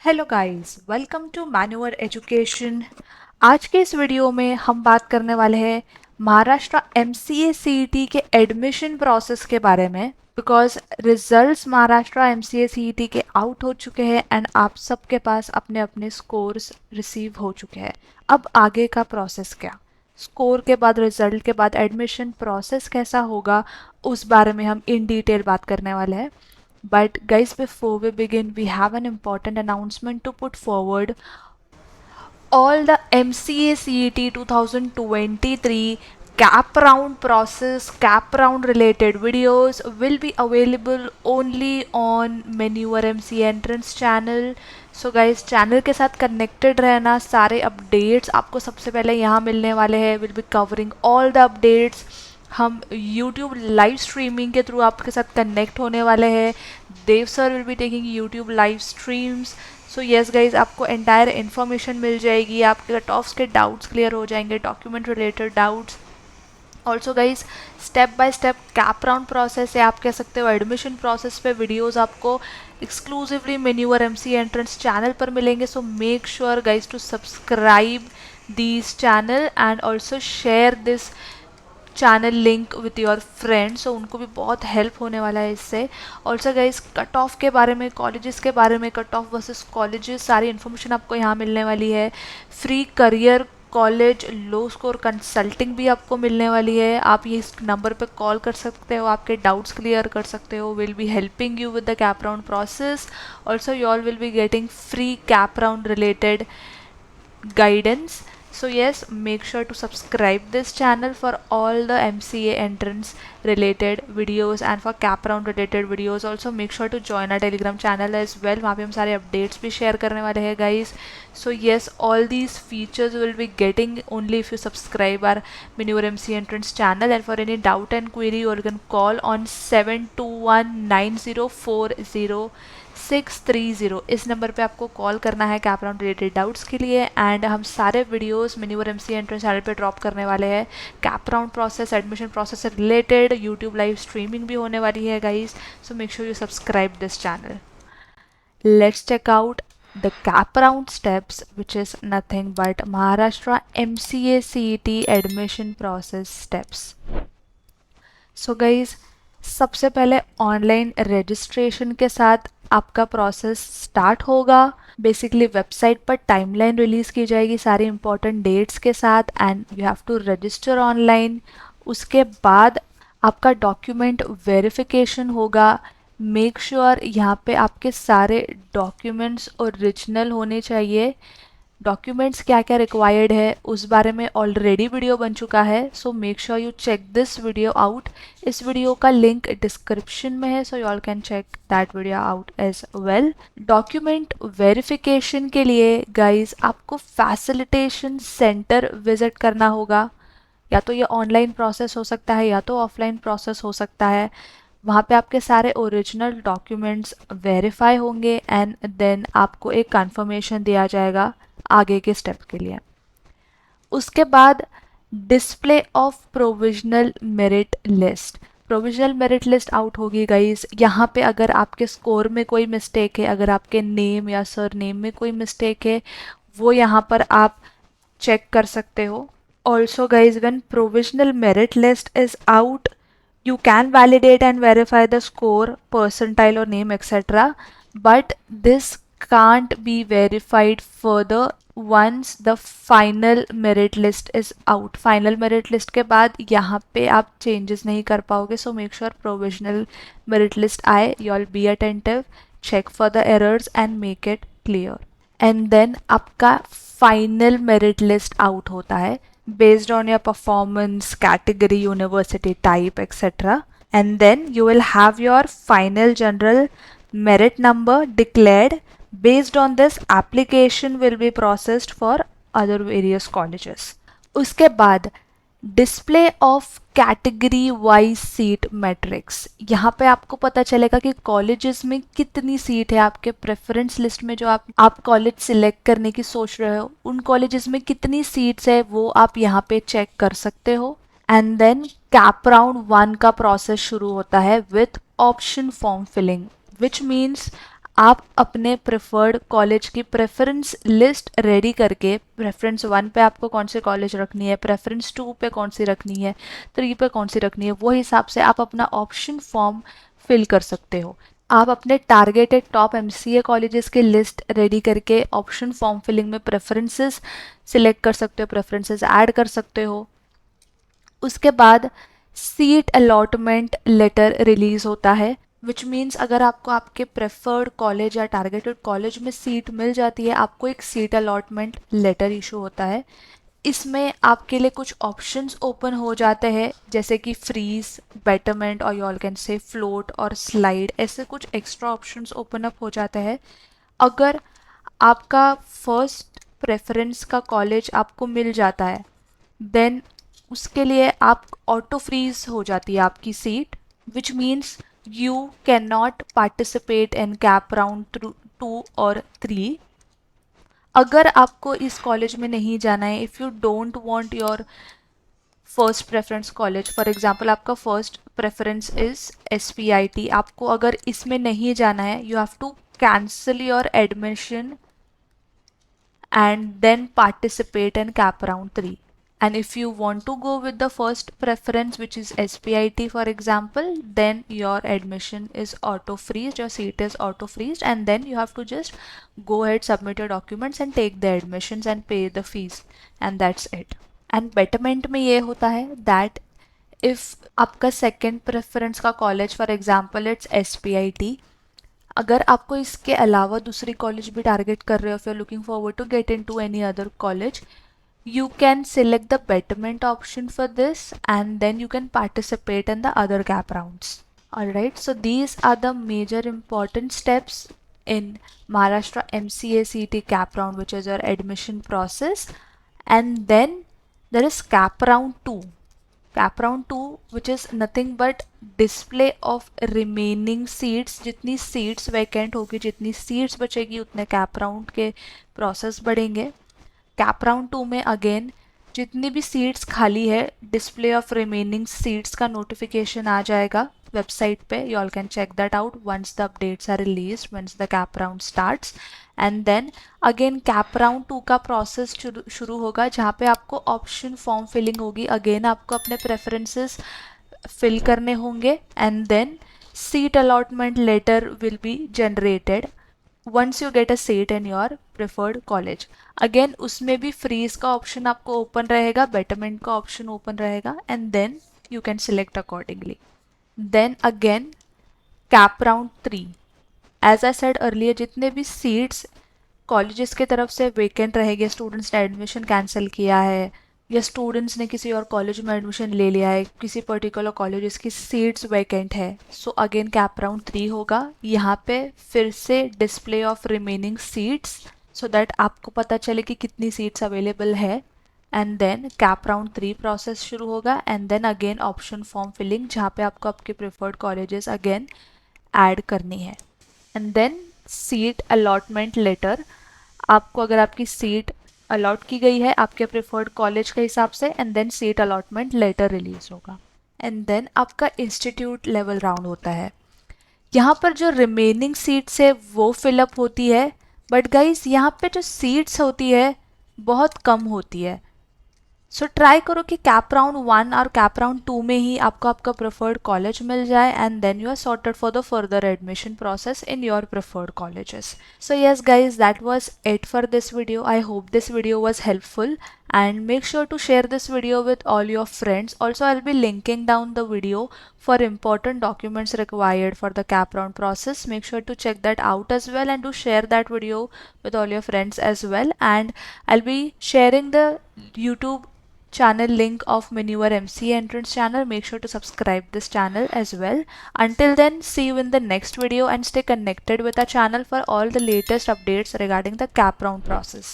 Hello guys, welcome to मैन्युअर education. आज के इस वीडियो में हम बात करने वाले हैं महाराष्ट्र एमसीए सीईटी के एडमिशन प्रोसेस के बारे में। Because results Maharashtra MCA CET के आउट हो चुके हैं एंड आप सबके पास अपने अपने स्कोर्स रिसीव हो चुके हैं। अब आगे का प्रोसेस क्या, स्कोर के बाद, रिजल्ट के बाद एडमिशन प्रोसेस कैसा होगा, उस बारे में हम इन डिटेल बात करने वाले हैं। But guys, before we begin, we have an important announcement to put forward. All the MCA CET 2023 cap round process, cap round related videos will be available only on Manure MCA Entrance channel. So guys, channel के साथ connected रहना, सारे updates आपको सबसे पहले यहाँ मिलने वाले हैं। Will be covering all the updates. हम YouTube लाइव स्ट्रीमिंग के थ्रू आपके साथ कनेक्ट होने वाले हैं। Dev sir will be taking YouTube live streams. So yes guys, आपको एंटायर इन्फॉर्मेशन मिल जाएगी, आपके कट ऑफ्स के डाउट्स क्लियर हो जाएंगे, document related doubts. Also guys, step by step CAP round process है, आप कह सकते हो एडमिशन प्रोसेस पे वीडियोस आपको एक्सक्लूसिवली मेन्यूअर एमसी एंट्रेंस चैनल पर मिलेंगे। So make sure guys to subscribe this channel and also share this channel link with your friends. So उनको भी बहुत हेल्प होने वाला है इससे। ऑल्सो गाइज, कट ऑफ के बारे में, कॉलेजेस के बारे में, कट ऑफ वर्सेस कॉलेजेस, सारी इन्फॉर्मेशन आपको यहाँ मिलने वाली है। फ्री करियर कॉलेज लो स्कोर कंसल्टिंग भी आपको मिलने वाली है। आप ये इस नंबर पे कॉल कर सकते हो, आपके डाउट्स क्लियर कर सकते हो। Will be helping you with the CAP round process. Also you all will be getting free cap round related guidance. So yes, make sure to subscribe this channel for all the MCA entrance related videos and for cap round related videos. Also make sure to join our telegram channel as well, वहाँ पे हम सारे updates भी share करने वाले हैं guys. So yes, all these features will be getting only if you subscribe our Manure MC entrance channel. And for any doubt and query, you can call on 7219040 इस number पे आपको call करना है cap round related doubts के लिए। And हम सारे videos मेन्यूअर एमसी एंट्रेंस चैनल पे ड्रॉप करने वाले हैं। CAP round process, admission process से रिलेटेड यूट्यूब लाइव स्ट्रीमिंग भी होने वाली है guys. So make sure you subscribe this channel. Let's check out the cap round steps, which is nothing but Maharashtra MCA CET admission process steps. So guys, सबसे पहले online registration के साथ आपका process start होगा। Basically website पर timeline release की जाएगी सारी इंपॉर्टेंट डेट्स के साथ and you have to register online. उसके बाद आपका डॉक्यूमेंट वेरिफिकेशन होगा। मेक श्योर यहाँ पे आपके सारे डॉक्यूमेंट्स ओरिजिनल होने चाहिए। डॉक्यूमेंट्स क्या क्या रिक्वायर्ड है उस बारे में ऑलरेडी वीडियो बन चुका है। So make sure you check this video out. इस वीडियो का लिंक डिस्क्रिप्शन में है, so you all can check that video out as well. Document verification के लिए गाइज आपको फैसिलिटेशन सेंटर विजिट करना होगा। या तो ये ऑनलाइन प्रोसेस हो सकता है या तो ऑफलाइन प्रोसेस हो सकता है। वहाँ पे आपके सारे ओरिजिनल डॉक्यूमेंट्स वेरीफाई होंगे एंड देन आपको एक कंफर्मेशन दिया जाएगा आगे के स्टेप के लिए। उसके बाद display of provisional merit list. Provisional merit list out होगी गाइस। यहाँ पे अगर आपके स्कोर में कोई मिस्टेक है, अगर आपके नेम या सर नेम में कोई मिस्टेक है, वो यहाँ पर आप चेक कर सकते हो। Also guys, when provisional merit list is out, you can validate and verify the score, percentile or name etc, but this can't be verified further once the final merit list is out. final merit list के बाद यहाँ पे आप changes नहीं कर पाओगे। so make sure provisional merit list आए, you all be attentive, check for the errors and make it clear, and then आपका final merit list out होता है based on your performance, category, university type etc, and then you will have your final general merit number declared. Based on this, application will be processed for other various colleges. उसके बाद display of category wise seat matrix. यहाँ पे आपको पता चलेगा कि colleges में कितनी सीट है। आपके प्रेफरेंस लिस्ट में जो आप कॉलेज सिलेक्ट करने की सोच रहे हो, उन कॉलेजेस में कितनी सीट्स है वो आप यहाँ पे चेक कर सकते हो। एंड देन कैप राउंड 1 का प्रोसेस शुरू होता है with option form filling, which means आप अपने प्रेफर्ड कॉलेज की प्रेफरेंस लिस्ट रेडी करके प्रेफरेंस 1 पे आपको कौन सी कॉलेज रखनी है, प्रेफरेंस 2 पे कौन सी रखनी है, 3 पे कौन सी रखनी है, वो हिसाब से आप अपना ऑप्शन फॉर्म फिल कर सकते हो। आप अपने टारगेटेड टॉप एमसीए कॉलेजेस की लिस्ट रेडी करके ऑप्शन फॉर्म फिलिंग में प्रेफरेंसेस सिलेक्ट कर सकते हो, प्रेफरेंसेस ऐड कर सकते हो। उसके बाद सीट अलॉटमेंट लेटर रिलीज होता है, विच मीन्स अगर आपको आपके प्रेफर्ड कॉलेज या टारगेटेड कॉलेज में सीट मिल जाती है, आपको एक सीट अलॉटमेंट लेटर इशू होता है। इसमें आपके लिए कुछ ऑप्शंस ओपन हो जाते हैं, जैसे कि फ्रीज, बेटरमेंट और you all can say float और स्लाइड, ऐसे कुछ एक्स्ट्रा ऑप्शंस ओपन अप हो जाते हैं। अगर आपका फर्स्ट प्रेफरेंस का कॉलेज आपको मिल जाता है, देन उसके लिए आप ऑटो फ्रीज हो जाती है आपकी seat, which means you can not participate in cap round 2 और 3। अगर आपको इस कॉलेज में नहीं जाना है, if you don't want your first preference college, for example आपका फर्स्ट प्रेफरेंस इज SPIT, आपको अगर इसमें नहीं जाना है, you have to cancel your admission and then participate in cap round 3. And if you want to go with the first preference, which is SPIT for example, then your admission is auto freezed, your seat is auto freezed, and then you have to just go ahead, submit your documents and take the admissions and pay the fees, and that's it. And betterment में ये होता है that if आपका second preference का college, for example it's SPIT, अगर आपको इसके अलावा दूसरी कॉलेज भी टारगेट कर रहे हो, if you are looking forward to get into any other college, you can select the betterment option for this and then you can participate in the other gap rounds. Alright, so these are the major important steps in Maharashtra MCA CET cap round, which is your admission process. And then there is cap round 2. Cap round 2, which is nothing but display of remaining seats. जितनी seats vacant होगी, जितनी seats बचेगी, उतने cap round के process बढ़ेंगे। CAP round 2 में again जितनी भी सीट्स खाली है, डिस्प्ले ऑफ रिमेनिंग सीट्स का नोटिफिकेशन आ जाएगा वेबसाइट पे, you all can check that out once the updates are released, once the CAP round starts. And then again CAP round 2 का प्रोसेस शुरू होगा, जहाँ पे आपको ऑप्शन फॉर्म फिलिंग होगी। अगेन आपको अपने प्रेफरेंसेस फिल करने होंगे and then seat allotment letter will be generated once you get a seat in your preferred college. Again उसमें भी freeze का option आपको open रहेगा, betterment का option open रहेगा, and then you can select accordingly. Then again cap round 3. As I said earlier, जितने भी seats colleges की तरफ से vacant रहेंगे, students ने admission cancel किया है या स्टूडेंट्स ने किसी और कॉलेज में एडमिशन ले लिया है, किसी पर्टिकुलर कॉलेज की सीट्स वैकेंट है, सो अगेन कैप राउंड 3 होगा। यहाँ पे फिर से display of remaining seats so that आपको पता चले कि कितनी सीट्स अवेलेबल है, and then CAP round 3 process शुरू होगा। And then again option form filling, जहाँ पे आपको आपके प्रेफर्ड कॉलेजेस अगेन ऐड करनी है। And then seat allotment letter, आपको अगर आपकी सीट अलॉट की गई है आपके प्रेफर्ड कॉलेज के हिसाब से, and then seat allotment letter release होगा। एंड देन आपका इंस्टीट्यूट लेवल राउंड होता है। यहाँ पर जो रिमेनिंग सीट्स है वो फिलअप होती है, बट गाइज यहाँ पे जो सीट्स होती है बहुत कम होती है। सो ट्राई करो कि कैप राउंड 1 और कैप राउंड 2 में ही आपको आपका प्रेफर्ड कॉलेज मिल जाए, and then you are sorted for the further admission process in your preferred colleges. So yes guys, that was it for this video. I hope this video was helpful and make sure to share this video with all your friends. Also, I'll be linking down the video for important documents required for the cap round process. Make sure to check that out as well and to share that video with all your friends as well. And I'll be sharing the YouTube channel link of Manure MCA entrance channel. Make sure to subscribe this channel as well. Until then, see you in the next video and stay connected with our channel for all the latest updates regarding the cap round process.